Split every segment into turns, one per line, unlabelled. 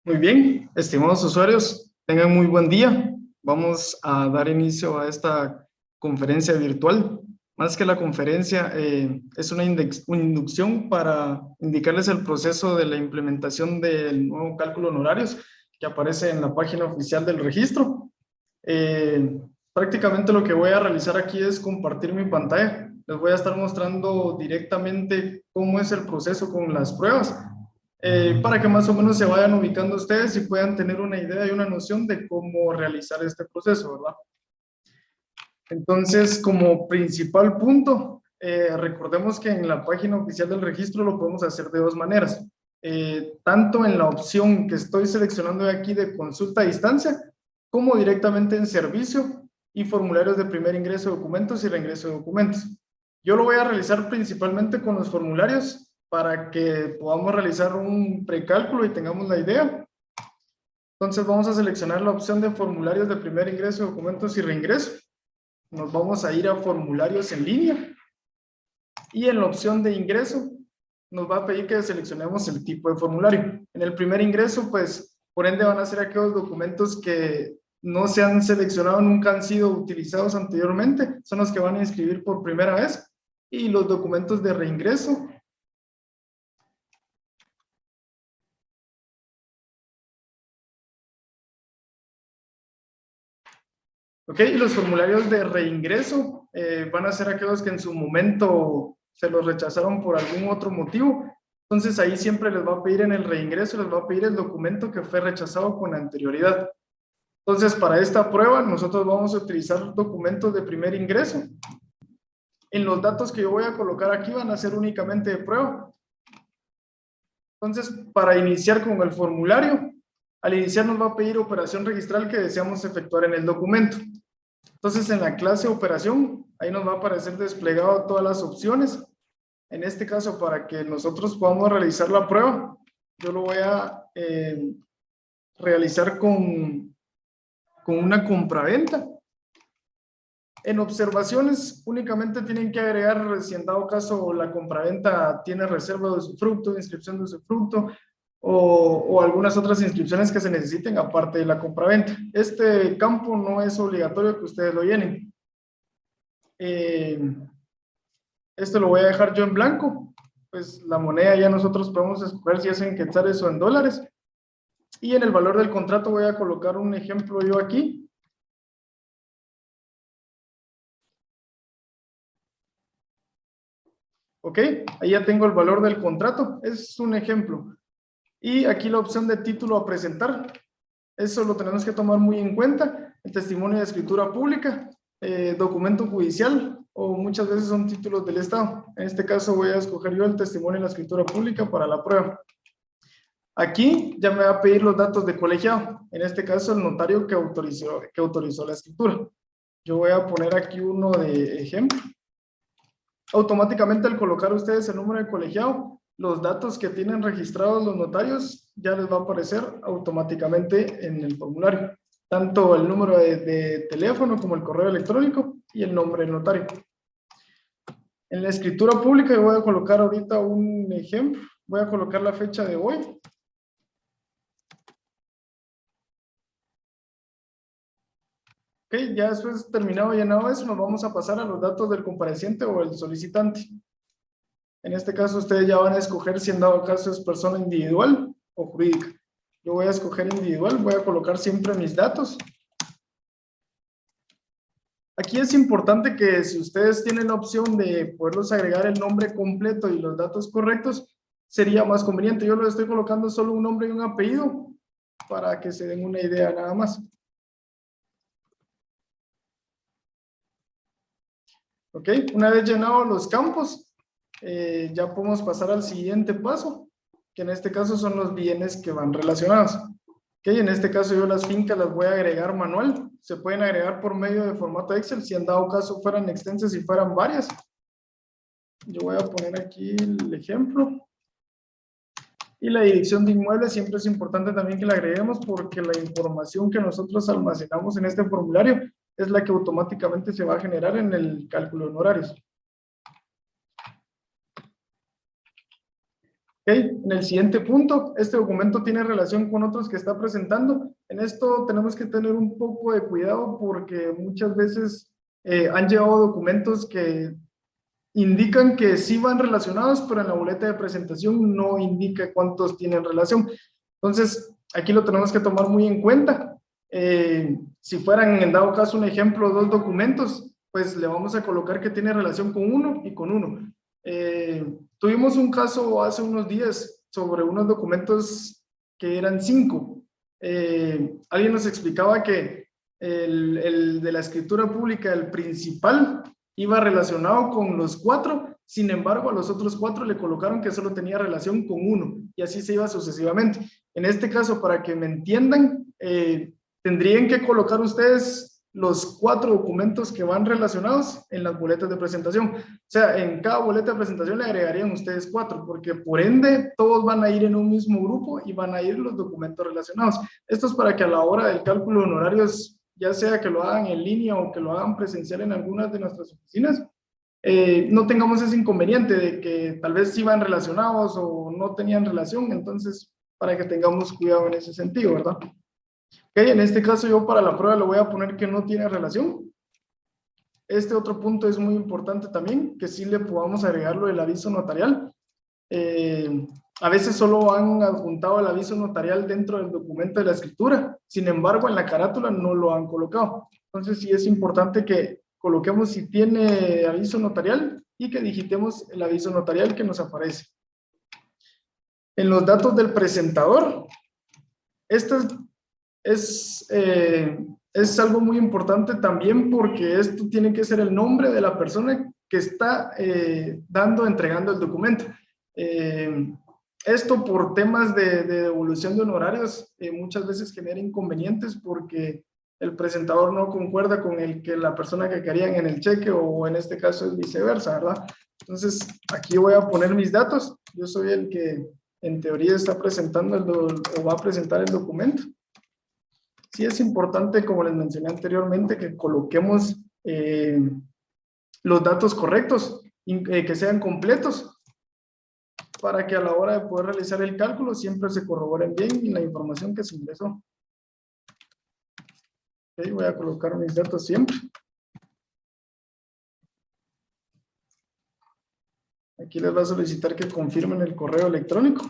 Muy bien, estimados usuarios, tengan muy buen día. Vamos a dar inicio a esta conferencia virtual. Más que la conferencia, es una inducción para indicarles el proceso de la implementación del nuevo cálculo en horarios que aparece en la página oficial del registro. Prácticamente lo que voy a realizar aquí es compartir mi pantalla. Les voy a estar mostrando directamente cómo es el proceso con las pruebas. Para que más o menos se vayan ubicando ustedes y puedan tener una idea y una noción de cómo realizar este proceso, ¿verdad? Entonces, como principal punto, recordemos que en la página oficial del registro lo podemos hacer de dos maneras. Tanto en la opción que estoy seleccionando aquí de consulta a distancia, como directamente en servicio y formularios de primer ingreso de documentos y reingreso de documentos. Yo lo voy a realizar principalmente con los formularios para que podamos realizar un precálculo y tengamos la idea. Entonces vamos a seleccionar la opción de formularios de primer ingreso de documentos y reingreso. Nos vamos a ir a formularios en línea y en la opción de ingreso nos va a pedir que seleccionemos el tipo de formulario. En el primer ingreso, pues, por ende van a ser aquellos documentos que no se han seleccionado, nunca han sido utilizados anteriormente, son los que van a inscribir por primera vez, y los documentos de reingreso ¿ok? Y los formularios de reingreso van a ser aquellos que en su momento se los rechazaron por algún otro motivo. Entonces ahí siempre les va a pedir en el reingreso, les va a pedir el documento que fue rechazado con anterioridad. Entonces para esta prueba nosotros vamos a utilizar documentos de primer ingreso. En los datos que yo voy a colocar aquí van a ser únicamente de prueba. Entonces para iniciar con el formulario, al iniciar nos va a pedir operación registral que deseamos efectuar en el documento. Entonces, en la clase operación, ahí nos va a aparecer desplegado todas las opciones. En este caso, para que nosotros podamos realizar la prueba, yo lo voy a realizar con una compraventa. En observaciones, únicamente tienen que agregar, si en dado caso la compraventa tiene reserva de usufructo, inscripción de usufructo, o algunas otras inscripciones que se necesiten aparte de la compraventa. Este campo no es obligatorio que ustedes lo llenen. Esto lo voy a dejar yo en blanco. Pues la moneda ya nosotros podemos escoger si es en quetzales o en dólares. Y en el valor del contrato voy a colocar un ejemplo yo aquí. Ok, ahí ya tengo el valor del contrato. Es un ejemplo. Y aquí la opción de título a presentar. Eso lo tenemos que tomar muy en cuenta. El testimonio de escritura pública, documento judicial o muchas veces son títulos del Estado. En este caso voy a escoger yo el testimonio de la escritura pública para la prueba. Aquí ya me va a pedir los datos de colegiado. En este caso el notario que autorizó la escritura. Yo voy a poner aquí uno de ejemplo. Automáticamente al colocar ustedes el número de colegiado, los datos que tienen registrados los notarios ya les va a aparecer automáticamente en el formulario, tanto el número de teléfono como el correo electrónico y el nombre del notario. En la escritura pública yo voy a colocar ahorita un ejemplo, voy a colocar la fecha de hoy. Ok, ya después terminado llenado eso, nos vamos a pasar a los datos del compareciente o el solicitante. En este caso, ustedes ya van a escoger si en dado caso es persona individual o jurídica. Yo voy a escoger individual, voy a colocar siempre mis datos. Aquí es importante que si ustedes tienen la opción de poderlos agregar el nombre completo y los datos correctos, sería más conveniente. Yo les estoy colocando solo un nombre y un apellido para que se den una idea nada más. Ok, una vez llenados los campos, ya podemos pasar al siguiente paso, que en este caso son los bienes que van relacionados. Ok, en este caso yo las fincas las voy a agregar manual. Se pueden agregar por medio de formato Excel, si en dado caso fueran extensas y fueran varias. Yo voy a poner aquí el ejemplo. Y la dirección de inmuebles siempre es importante también que la agreguemos porque la información que nosotros almacenamos en este formulario es la que automáticamente se va a generar en el cálculo de honorarios. En el siguiente punto, este documento tiene relación con otros que está presentando. En esto tenemos que tener un poco de cuidado porque muchas veces han llegado documentos que indican que sí van relacionados, pero en la boleta de presentación no indica cuántos tienen relación. Entonces, aquí lo tenemos que tomar muy en cuenta. Si fueran, en dado caso, un ejemplo, dos documentos, pues le vamos a colocar que tiene relación con uno y con uno. Tuvimos un caso hace unos días sobre unos documentos que eran 5. Alguien nos explicaba que el de la escritura pública, el principal, iba relacionado con los 4, sin embargo a los otros 4 le colocaron que solo tenía relación con uno y así se iba sucesivamente. En este caso, para que me entiendan, tendrían que colocar ustedes los 4 documentos que van relacionados en las boletas de presentación. O sea, en cada boleta de presentación le agregarían ustedes 4, porque por ende todos van a ir en un mismo grupo y van a ir los documentos relacionados. Esto es para que a la hora del cálculo de honorarios, ya sea que lo hagan en línea o que lo hagan presencial en algunas de nuestras oficinas, no tengamos ese inconveniente de que tal vez iban relacionados o no tenían relación. Entonces, para que tengamos cuidado en ese sentido, ¿verdad? En este caso yo para la prueba le voy a poner que no tiene relación. Este otro punto es muy importante también, que sí le podamos agregarlo el aviso notarial. A veces solo han adjuntado el aviso notarial dentro del documento de la escritura, sin embargo en la carátula no lo han colocado. Entonces sí es importante que coloquemos si tiene aviso notarial y que digitemos el aviso notarial que nos aparece. En los datos del presentador, este es algo muy importante también porque esto tiene que ser el nombre de la persona que está entregando el documento. Esto por temas de devolución de honorarios muchas veces genera inconvenientes porque el presentador no concuerda con la persona que querían en el cheque, o en este caso es viceversa, ¿verdad? Entonces aquí voy a poner mis datos. Yo soy el que en teoría está presentando o va a presentar el documento. Sí es importante, como les mencioné anteriormente, que coloquemos los datos correctos, que sean completos, para que a la hora de poder realizar el cálculo siempre se corroboren bien la información que se ingresó. Okay, voy a colocar mis datos siempre. Aquí les va a solicitar que confirmen el correo electrónico.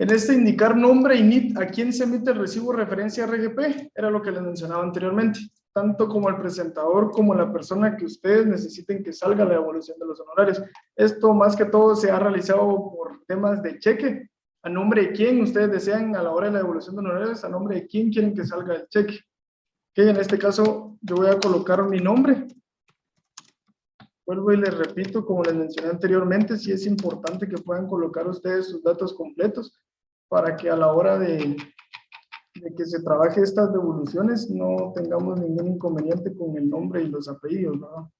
En este indicar nombre y NIT, ¿a quién se emite el recibo referencia RGP? Era lo que les mencionaba anteriormente. Tanto como el presentador como la persona que ustedes necesiten que salga la devolución de los honorarios. Esto más que todo se ha realizado por temas de cheque. ¿A nombre de quién ustedes desean a la hora de la devolución de honorarios? ¿A nombre de quién quieren que salga el cheque? Okay, en este caso yo voy a colocar mi nombre. Vuelvo y les repito, como les mencioné anteriormente, sí es importante que puedan colocar ustedes sus datos completos para que a la hora de que se trabaje estas devoluciones no tengamos ningún inconveniente con el nombre y los apellidos, ¿verdad?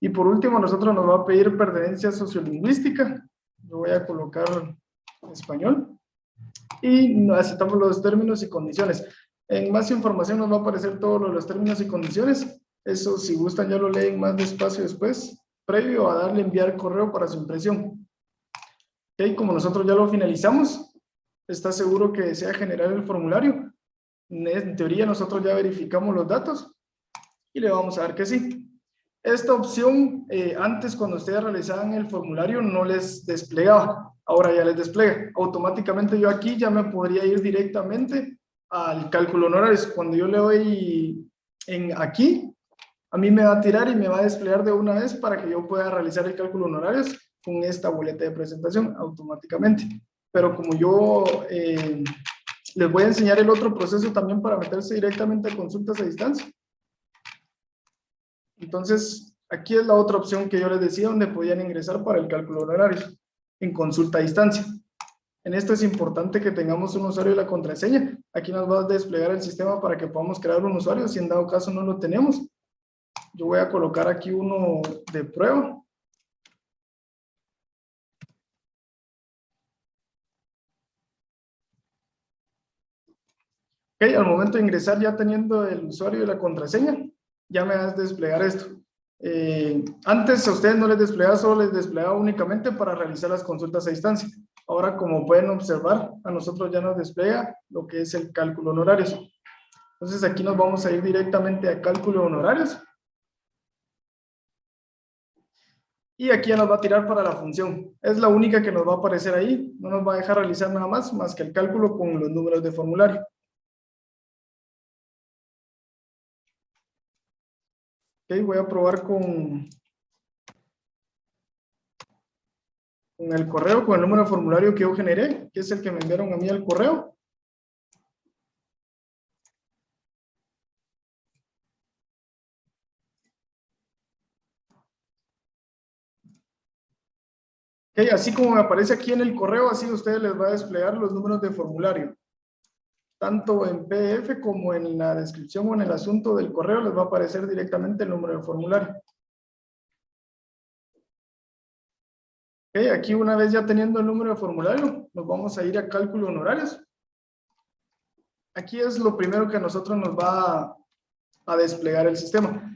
Y por último, nosotros nos va a pedir pertenencia sociolingüística. Yo voy a colocar español. Y aceptamos los términos y condiciones. En más información nos va a aparecer todos los términos y condiciones. Eso, si gustan, ya lo leen más despacio después, previo a darle enviar correo para su impresión. Ok, como nosotros ya lo finalizamos, ¿está seguro que desea generar el formulario? En teoría, nosotros ya verificamos los datos y le vamos a dar que sí. Esta opción, antes cuando ustedes realizaban el formulario, no les desplegaba. Ahora ya les despliega. Automáticamente yo aquí ya me podría ir directamente al cálculo honorarios. Cuando yo le doy aquí, a mí me va a tirar y me va a desplegar de una vez para que yo pueda realizar el cálculo honorarios con esta boleta de presentación automáticamente. Pero como yo les voy a enseñar el otro proceso también para meterse directamente a consultas a distancia. Entonces, aquí es la otra opción que yo les decía, donde podían ingresar para el cálculo de honorarios en consulta a distancia. En esto es importante que tengamos un usuario y la contraseña. Aquí nos va a desplegar el sistema para que podamos crear un usuario. Si en dado caso no lo tenemos, yo voy a colocar aquí uno de prueba. Ok, al momento de ingresar ya teniendo el usuario y la contraseña, ya me vas a desplegar esto. Antes a ustedes no les desplegaba, solo les desplegaba únicamente para realizar las consultas a distancia. Ahora, como pueden observar, a nosotros ya nos despliega lo que es el cálculo de honorarios. Entonces aquí nos vamos a ir directamente a cálculo de honorarios. Y aquí ya nos va a tirar para la función. Es la única que nos va a aparecer ahí. No nos va a dejar realizar nada más que el cálculo con los números de formulario. Ok, voy a probar con el correo, con el número de formulario que yo generé, que es el que me enviaron a mí al correo. Okay, así como me aparece aquí en el correo, así a ustedes les va a desplegar los números de formulario. Tanto en PDF como en la descripción o en el asunto del correo les va a aparecer directamente el número de formulario. Okay, aquí una vez ya teniendo el número de formulario, nos vamos a ir a cálculo de honorarios. Aquí es lo primero que a nosotros nos va a desplegar el sistema.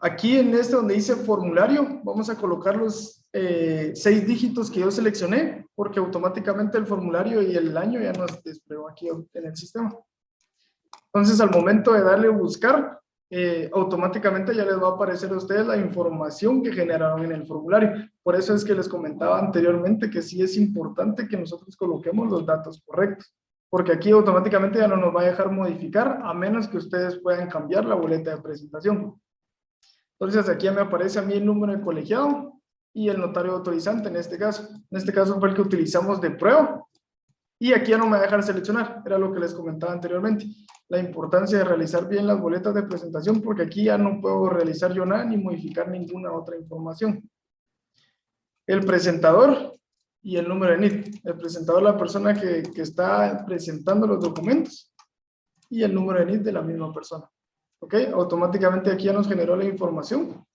Aquí en este donde dice formulario, vamos a colocar los 6 dígitos que yo seleccioné, porque automáticamente el formulario y el año ya nos desplegó aquí en el sistema. Entonces, al momento de darle buscar, automáticamente ya les va a aparecer a ustedes la información que generaron en el formulario. Por eso es que les comentaba anteriormente que sí es importante que nosotros coloquemos los datos correctos, porque aquí automáticamente ya no nos va a dejar modificar, a menos que ustedes puedan cambiar la boleta de presentación. Entonces aquí ya me aparece a mí el número de colegiado y el notario autorizante en este caso. En este caso fue el que utilizamos de prueba. Y aquí ya no me va a dejar seleccionar, era lo que les comentaba anteriormente. La importancia de realizar bien las boletas de presentación, porque aquí ya no puedo realizar yo nada ni modificar ninguna otra información. El presentador y el número de NIT. El presentador es la persona que está presentando los documentos y el número de NIT de la misma persona. Ok, automáticamente aquí ya nos generó la información.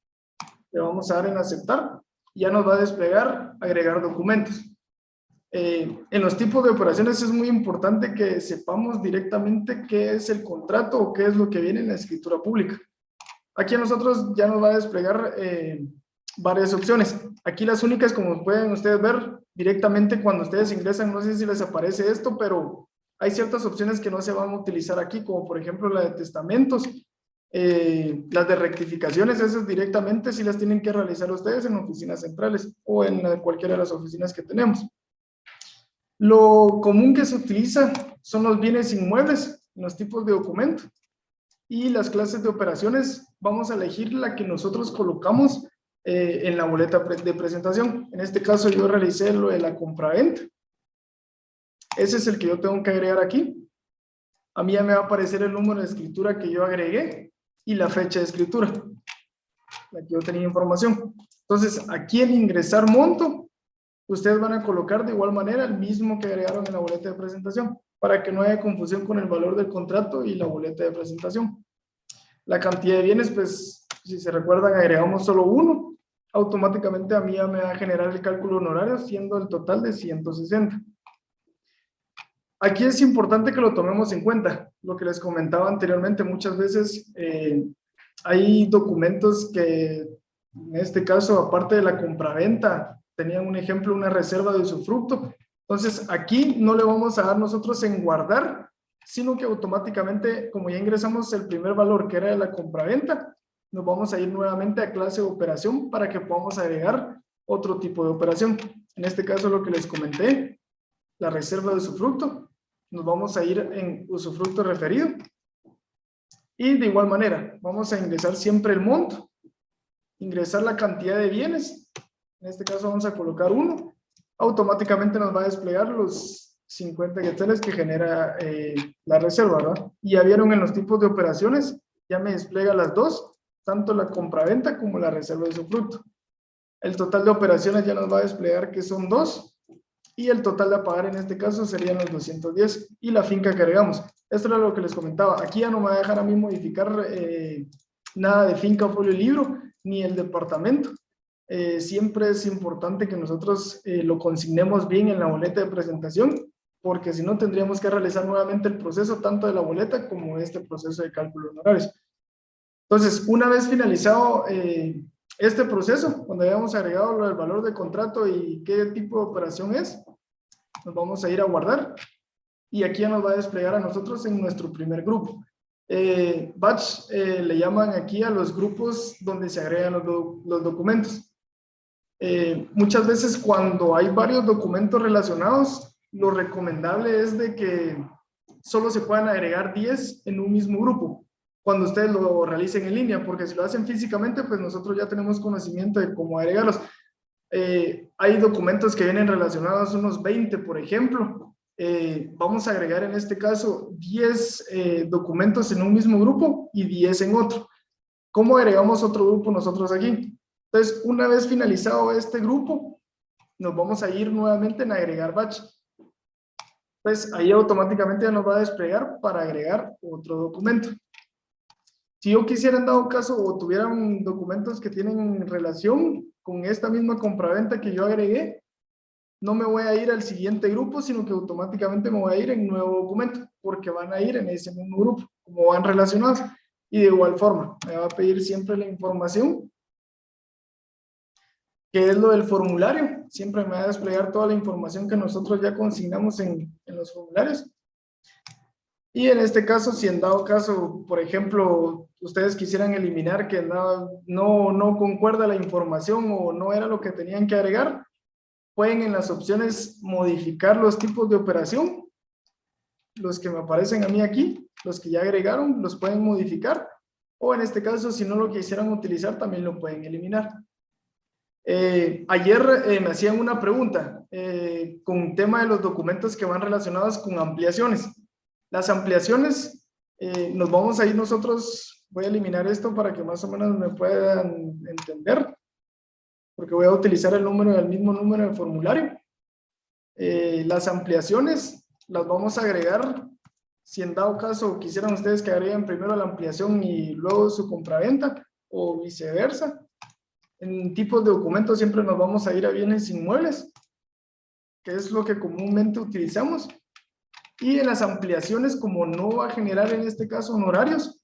Le vamos a dar en aceptar y ya nos va a desplegar agregar documentos. En los tipos de operaciones es muy importante que sepamos directamente qué es el contrato o qué es lo que viene en la escritura pública. Aquí a nosotros ya nos va a desplegar varias opciones. Aquí las únicas, como pueden ustedes ver, directamente cuando ustedes ingresan, no sé si les aparece esto, pero hay ciertas opciones que no se van a utilizar aquí, como por ejemplo la de testamentos, las de rectificaciones, esas directamente sí las tienen que realizar ustedes en oficinas centrales o en cualquiera de las oficinas que tenemos. Lo común que se utiliza son los bienes inmuebles, los tipos de documento, y las clases de operaciones vamos a elegir la que nosotros colocamos en la boleta de presentación. En este caso yo realicé lo de la compraventa. Ese es el que yo tengo que agregar aquí. A mí ya me va a aparecer el número de escritura que yo agregué y la fecha de escritura, la que yo tenía información. Entonces, aquí en ingresar monto, ustedes van a colocar de igual manera el mismo que agregaron en la boleta de presentación, para que no haya confusión con el valor del contrato y la boleta de presentación. La cantidad de bienes, pues, si se recuerdan, agregamos solo uno. Automáticamente a mí ya me va a generar el cálculo honorario, siendo el total de 160. Aquí es importante que lo tomemos en cuenta. Lo que les comentaba anteriormente, muchas veces hay documentos que, en este caso, aparte de la compraventa, tenían un ejemplo, una reserva de usufructo. Entonces, aquí no le vamos a dar nosotros en guardar, sino que automáticamente, como ya ingresamos el primer valor, que era de la compraventa, nos vamos a ir nuevamente a clase de operación para que podamos agregar otro tipo de operación. En este caso, lo que les comenté, la reserva de usufructo, nos vamos a ir en usufructo referido. Y de igual manera, vamos a ingresar siempre el monto, ingresar la cantidad de bienes. En este caso vamos a colocar 1. Automáticamente nos va a desplegar los 50 quetzales que genera la reserva, ¿verdad? Y ya vieron en los tipos de operaciones, ya me despliega las dos, tanto la compraventa como la reserva de usufructo. El total de operaciones ya nos va a desplegar que son 2. Y el total de a pagar en este caso serían los 210 y la finca que agregamos. Esto era lo que les comentaba. Aquí ya no me va a dejar a mí modificar nada de finca, folio y libro, ni el departamento. Siempre es importante que nosotros lo consignemos bien en la boleta de presentación porque si no tendríamos que realizar nuevamente el proceso tanto de la boleta como este proceso de cálculo de honorarios. Entonces, una vez finalizado este proceso, cuando hayamos agregado el valor de contrato y qué tipo de operación es, nos vamos a ir a guardar y aquí ya nos va a desplegar a nosotros en nuestro primer grupo. Batch le llaman aquí a los grupos donde se agregan los documentos. Muchas veces cuando hay varios documentos relacionados, lo recomendable es de que solo se puedan agregar 10 en un mismo grupo cuando ustedes lo realicen en línea, porque si lo hacen físicamente, pues nosotros ya tenemos conocimiento de cómo agregarlos. Hay documentos que vienen relacionados, unos 20, por ejemplo. Vamos a agregar en este caso 10 documentos en un mismo grupo y 10 en otro. ¿Cómo agregamos otro grupo nosotros aquí? Entonces, una vez finalizado este grupo, nos vamos a ir nuevamente en agregar batch. Pues ahí automáticamente ya nos va a desplegar para agregar otro documento. Si yo quisiera en dado caso o tuvieran documentos que tienen relación con esta misma compraventa que yo agregué, no me voy a ir al siguiente grupo, sino que automáticamente me voy a ir en nuevo documento, porque van a ir en ese mismo grupo, como van relacionados. Y de igual forma, me va a pedir siempre la información, que es lo del formulario. Siempre me va a desplegar toda la información que nosotros ya consignamos en los formularios. Y en este caso, si en dado caso, por ejemplo, ustedes quisieran eliminar que no concuerda la información o no era lo que tenían que agregar, pueden en las opciones modificar los tipos de operación, los que me aparecen a mí aquí, los que ya agregaron, los pueden modificar, o en este caso, si no lo quisieran utilizar, también lo pueden eliminar. Ayer me hacían una pregunta con el tema de los documentos que van relacionados con ampliaciones. Las ampliaciones, nos vamos a ir nosotros, voy a eliminar esto para que más o menos me puedan entender, porque voy a utilizar el mismo número de formulario. Las ampliaciones las vamos a agregar, si en dado caso quisieran ustedes que agreguen primero la ampliación y luego su compraventa, o viceversa. En tipos de documentos siempre nos vamos a ir a bienes inmuebles, que es lo que comúnmente utilizamos. Y en las ampliaciones, como no va a generar en este caso honorarios,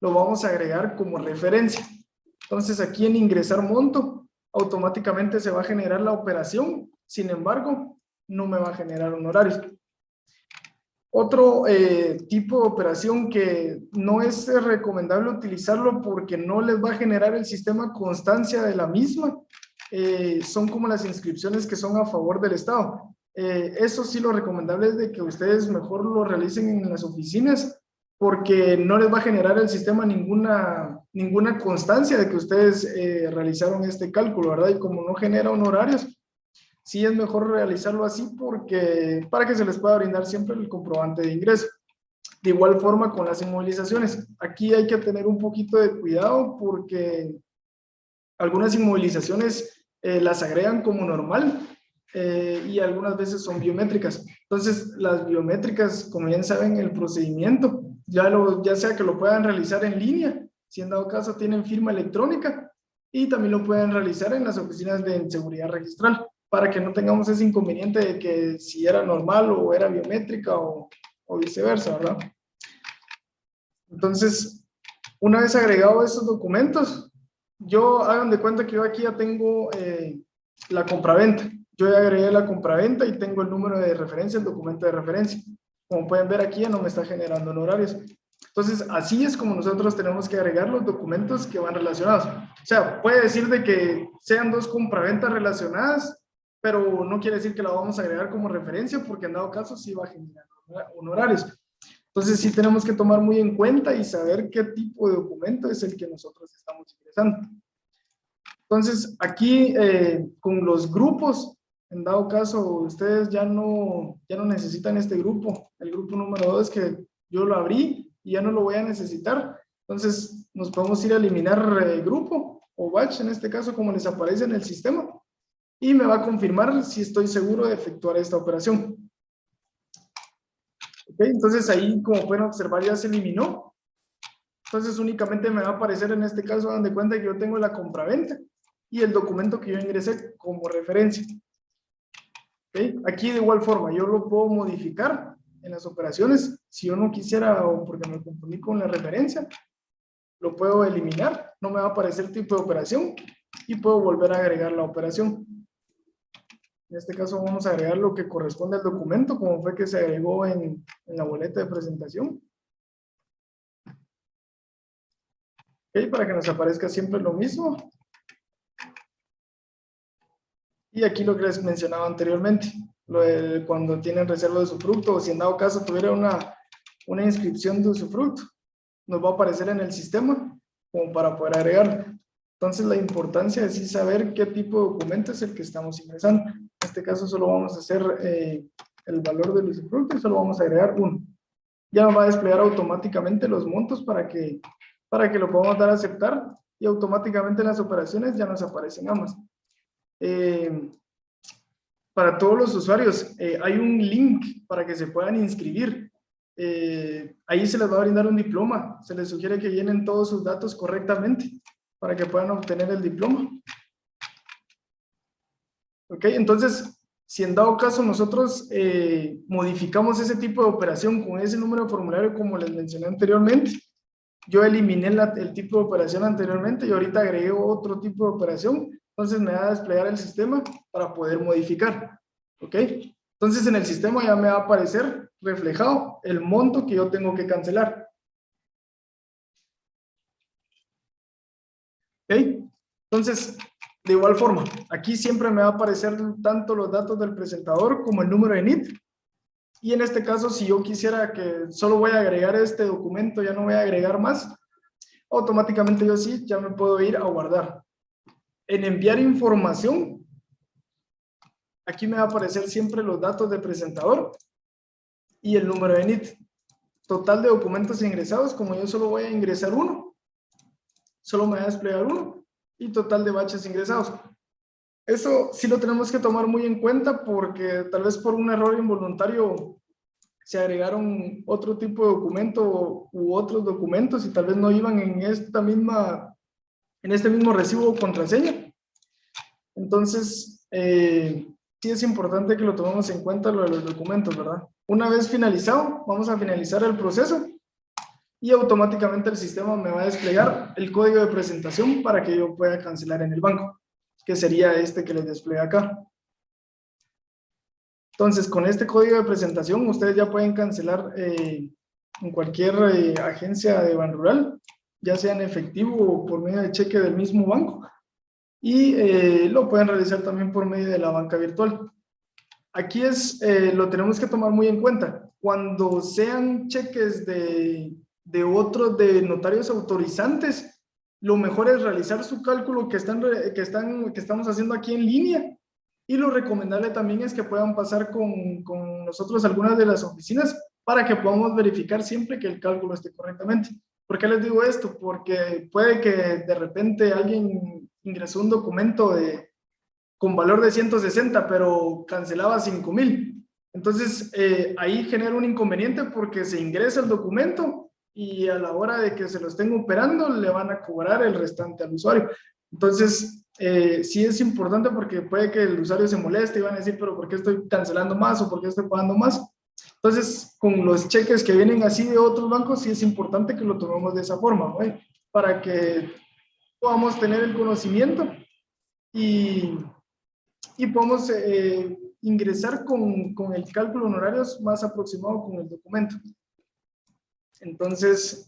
lo vamos a agregar como referencia. Entonces aquí en ingresar monto, automáticamente se va a generar la operación, sin embargo, no me va a generar honorarios. Otro tipo de operación que no es recomendable utilizarlo porque no les va a generar el sistema constancia de la misma, son como las inscripciones que son a favor del Estado. Eso sí, lo recomendable es de que ustedes mejor lo realicen en las oficinas, porque no les va a generar el sistema ninguna constancia de que ustedes realizaron este cálculo, ¿verdad? Y como no genera honorarios, sí es mejor realizarlo así para que se les pueda brindar siempre el comprobante de ingreso. De igual forma con las inmovilizaciones. Aquí hay que tener un poquito de cuidado porque algunas inmovilizaciones las agregan como normal y algunas veces son biométricas. Entonces, las biométricas, como bien saben, el procedimiento, ya sea que lo puedan realizar en línea, si en dado caso tienen firma electrónica, y también lo pueden realizar en las oficinas de seguridad registral, para que no tengamos ese inconveniente de que si era normal o era biométrica o viceversa, ¿verdad? Entonces, una vez agregado estos documentos, hagan de cuenta que yo aquí ya tengo la compraventa. Yo ya agregué la compraventa y tengo el número de referencia, el documento de referencia. Como pueden ver aquí ya no me está generando honorarios. Entonces, así es como nosotros tenemos que agregar los documentos que van relacionados. O sea, puede decir de que sean dos compraventas relacionadas, pero no quiere decir que la vamos a agregar como referencia, porque en dado caso sí va a generar honorarios. Entonces sí tenemos que tomar muy en cuenta y saber qué tipo de documento es el que nosotros estamos ingresando. Entonces aquí con los grupos, en dado caso ustedes ya no necesitan este grupo, el grupo número 2 que yo lo abrí y ya no lo voy a necesitar. Entonces nos podemos ir a eliminar grupo o batch en este caso como les aparece en el sistema y me va a confirmar si estoy seguro de efectuar esta operación. Okay, entonces ahí, como pueden observar, ya se eliminó. Entonces únicamente me va a aparecer en este caso, dan de cuenta que yo tengo la compraventa y el documento que yo ingresé como referencia. ¿Okay? Aquí de igual forma, yo lo puedo modificar en las operaciones. Si yo no quisiera o porque me confundí con la referencia, lo puedo eliminar, no me va a aparecer el tipo de operación y puedo volver a agregar la operación. En este caso vamos a agregar lo que corresponde al documento, como fue que se agregó en la boleta de presentación. ¿Okay? Para que nos aparezca siempre lo mismo. Y aquí lo que les mencionaba anteriormente, lo de cuando tienen reserva de usufructo o si en dado caso tuviera una inscripción de usufructo, nos va a aparecer en el sistema como para poder agregarlo. Entonces la importancia es sí saber qué tipo de documento es el que estamos ingresando. En este caso solo vamos a hacer el valor del usufructo y solo vamos a agregar uno. Ya nos va a desplegar automáticamente los montos para que lo podamos dar a aceptar y automáticamente en las operaciones ya nos aparecen ambas. Para todos los usuarios hay un link para que se puedan inscribir. Ahí se les va a brindar un diploma. Se les sugiere que llenen todos sus datos correctamente para que puedan obtener el diploma. Ok, entonces, si en dado caso nosotros modificamos ese tipo de operación con ese número de formulario como les mencioné anteriormente, yo eliminé el tipo de operación anteriormente y ahorita agregué otro tipo de operación, entonces me va a desplegar el sistema para poder modificar. ¿Ok? Entonces en el sistema ya me va a aparecer reflejado el monto que yo tengo que cancelar. ¿Ok? Entonces, de igual forma, aquí siempre me va a aparecer tanto los datos del presentador como el número de NIT. Y en este caso, si yo quisiera que solo voy a agregar este documento, ya no voy a agregar más, automáticamente yo sí, ya me puedo ir a guardar. En enviar información, aquí me va a aparecer siempre los datos del presentador y el número de NIT. Total de documentos ingresados, como yo solo voy a ingresar uno, solo me va a desplegar uno, y total de baches ingresados. Eso sí lo tenemos que tomar muy en cuenta porque tal vez por un error involuntario se agregaron otro tipo de documento u otros documentos y tal vez no iban en este mismo recibo o contraseña. Entonces, sí es importante que lo tomemos en cuenta lo de los documentos, ¿verdad? Una vez finalizado, vamos a finalizar el proceso y automáticamente el sistema me va a desplegar el código de presentación para que yo pueda cancelar en el banco, que sería este que les despliega acá. Entonces, con este código de presentación, ustedes ya pueden cancelar en cualquier agencia de Banrural, ya sea en efectivo o por medio de cheque del mismo banco, y lo pueden realizar también por medio de la banca virtual. Aquí lo tenemos que tomar muy en cuenta. Cuando sean cheques de notarios autorizantes, lo mejor es realizar su cálculo que estamos haciendo aquí en línea. Y lo recomendable también es que puedan pasar con nosotros a algunas de las oficinas para que podamos verificar siempre que el cálculo esté correctamente. ¿Por qué les digo esto? Porque puede que de repente alguien ingresó un documento con valor de 160, pero cancelaba 5,000. Entonces, ahí genera un inconveniente porque se ingresa el documento y a la hora de que se lo estén operando le van a cobrar el restante al usuario. Entonces, sí es importante porque puede que el usuario se moleste y van a decir, pero ¿por qué estoy cancelando más o por qué estoy pagando más? Entonces, con los cheques que vienen así de otros bancos, sí es importante que lo tomemos de esa forma, ¿no? Para que podamos tener el conocimiento y podamos ingresar con el cálculo de honorarios más aproximado con el documento. Entonces,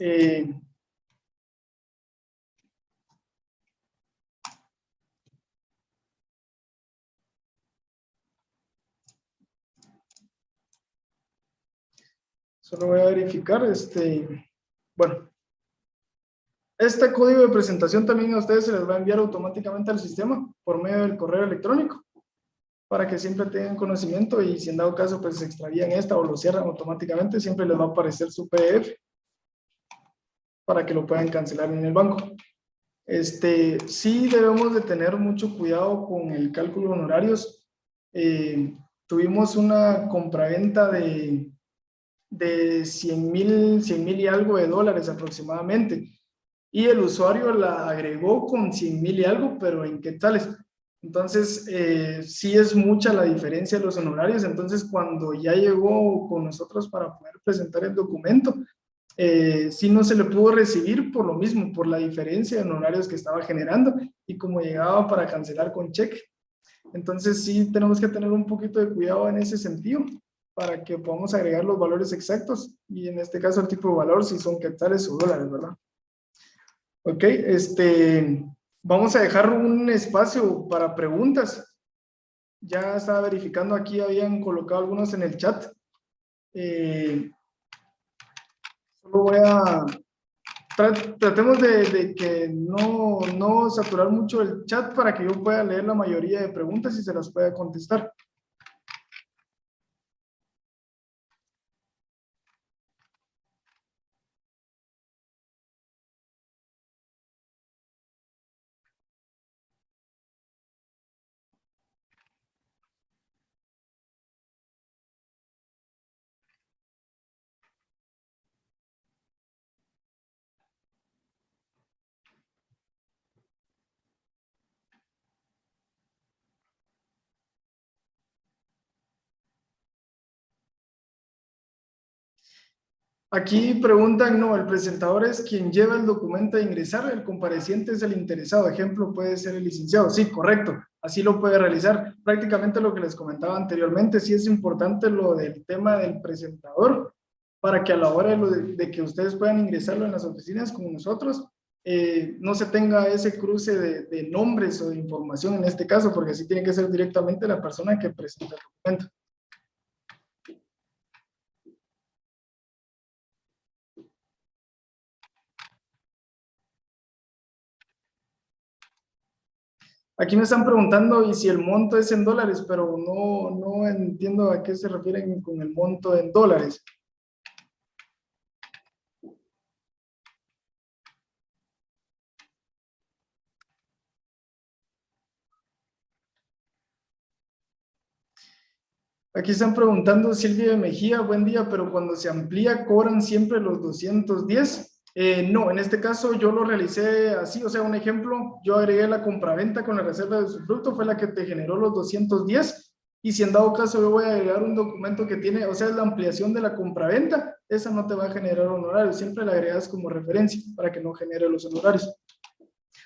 solo voy a verificar, bueno, este código de presentación también a ustedes se les va a enviar automáticamente al sistema por medio del correo electrónico para que siempre tengan conocimiento y si en dado caso pues se extravían esta o lo cierran automáticamente, siempre les va a aparecer su PDF para que lo puedan cancelar en el banco. Sí debemos de tener mucho cuidado con el cálculo de honorarios. Tuvimos una compraventa de 100,000 y algo de dólares aproximadamente. Y el usuario la agregó con 100,000 y algo, pero en quetzales. Entonces, sí es mucha la diferencia de los honorarios. Entonces, cuando ya llegó con nosotros para poder presentar el documento, sí no se le pudo recibir por lo mismo, por la diferencia de honorarios que estaba generando y como llegaba para cancelar con cheque. Entonces, sí tenemos que tener un poquito de cuidado en ese sentido para que podamos agregar los valores exactos y en este caso el tipo de valor si son quetzales o dólares, ¿verdad? Ok, vamos a dejar un espacio para preguntas. Ya estaba verificando aquí, habían colocado algunos en el chat. Solo voy a... Tratemos de que no saturar mucho el chat para que yo pueda leer la mayoría de preguntas y se las pueda contestar. Aquí preguntan, no, el presentador es quien lleva el documento a ingresar, el compareciente es el interesado, ejemplo puede ser el licenciado, sí, correcto, así lo puede realizar. Prácticamente lo que les comentaba anteriormente, sí es importante lo del tema del presentador, para que a la hora de que ustedes puedan ingresarlo en las oficinas con nosotros, no se tenga ese cruce de nombres o de información en este caso, porque así tiene que ser directamente la persona que presenta el documento. Aquí me están preguntando y si el monto es en dólares, pero no entiendo a qué se refieren con el monto en dólares. Aquí están preguntando Silvia Mejía, buen día, pero cuando se amplía, ¿cobran siempre los 210? No, en este caso yo lo realicé así, o sea, un ejemplo, yo agregué la compraventa con la reserva de usufructo, fue la que te generó los 210, y si en dado caso yo voy a agregar un documento que tiene, o sea, es la ampliación de la compraventa, esa no te va a generar honorarios, siempre la agregas como referencia para que no genere los honorarios.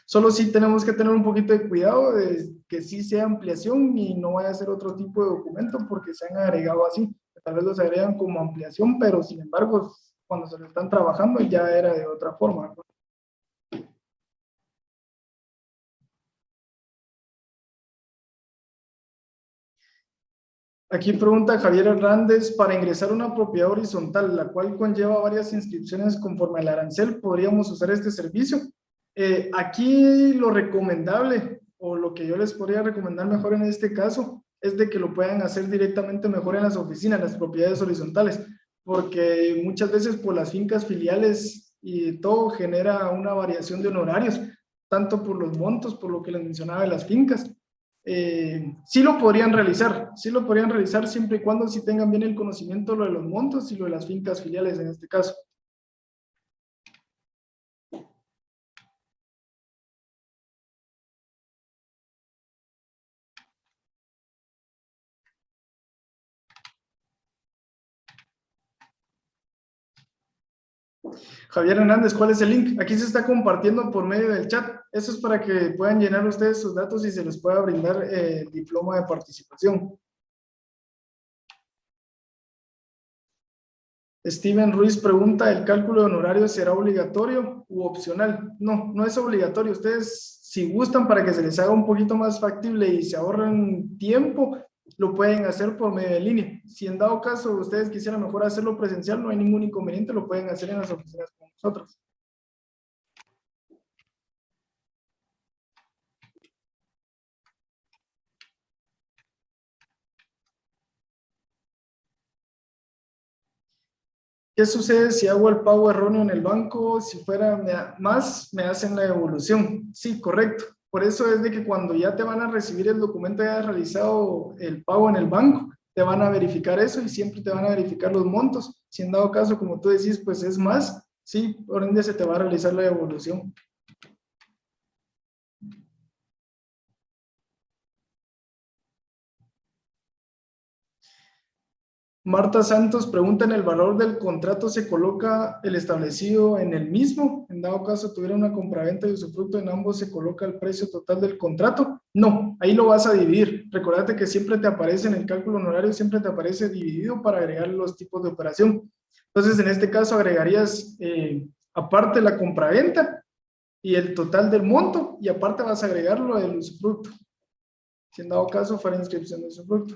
Solo sí tenemos que tener un poquito de cuidado de que sí sea ampliación y no vaya a ser otro tipo de documento porque se han agregado así. Tal vez los agregan como ampliación, pero sin embargo, cuando se lo están trabajando ya era de otra forma, ¿no? Aquí pregunta Javier Hernández, para ingresar una propiedad horizontal, la cual conlleva varias inscripciones conforme al arancel, ¿podríamos usar este servicio? Aquí lo recomendable, o lo que yo les podría recomendar mejor en este caso, es de que lo puedan hacer directamente mejor en las oficinas, las propiedades horizontales, porque muchas veces por las fincas filiales y todo genera una variación de honorarios, tanto por los montos, por lo que les mencionaba de las fincas. Sí lo podrían realizar siempre y cuando sí tengan bien el conocimiento lo de los montos y lo de las fincas filiales en este caso. Javier Hernández, ¿cuál es el link? Aquí se está compartiendo por medio del chat. Eso es para que puedan llenar ustedes sus datos y se les pueda brindar el diploma de participación. Steven Ruiz pregunta, ¿el cálculo de honorarios será obligatorio u opcional? No, no es obligatorio. Ustedes, si gustan para que se les haga un poquito más factible y se ahorren tiempo, lo pueden hacer por medio de línea. Si en dado caso ustedes quisieran mejor hacerlo presencial, no hay ningún inconveniente, lo pueden hacer en las oficinas con nosotros. ¿Qué sucede si hago el pago erróneo en el banco? Si fuera más, me hacen la devolución. Sí, correcto. Por eso es de que cuando ya te van a recibir el documento, ya has realizado el pago en el banco, te van a verificar eso y siempre te van a verificar los montos. Si en dado caso, como tú decís, pues es más, sí, por ende se te va a realizar la devolución. Marta Santos pregunta, ¿en el valor del contrato se coloca el establecido en el mismo? En dado caso tuviera una compraventa y usufructo, en ambos se coloca el precio total del contrato. No, ahí lo vas a dividir. Recordate que siempre te aparece en el cálculo honorario, siempre te aparece dividido para agregar los tipos de operación. Entonces, en este caso agregarías aparte la compraventa y el total del monto, y aparte vas a agregar lo del usufructo. Si en dado caso fuera inscripción de usufructo.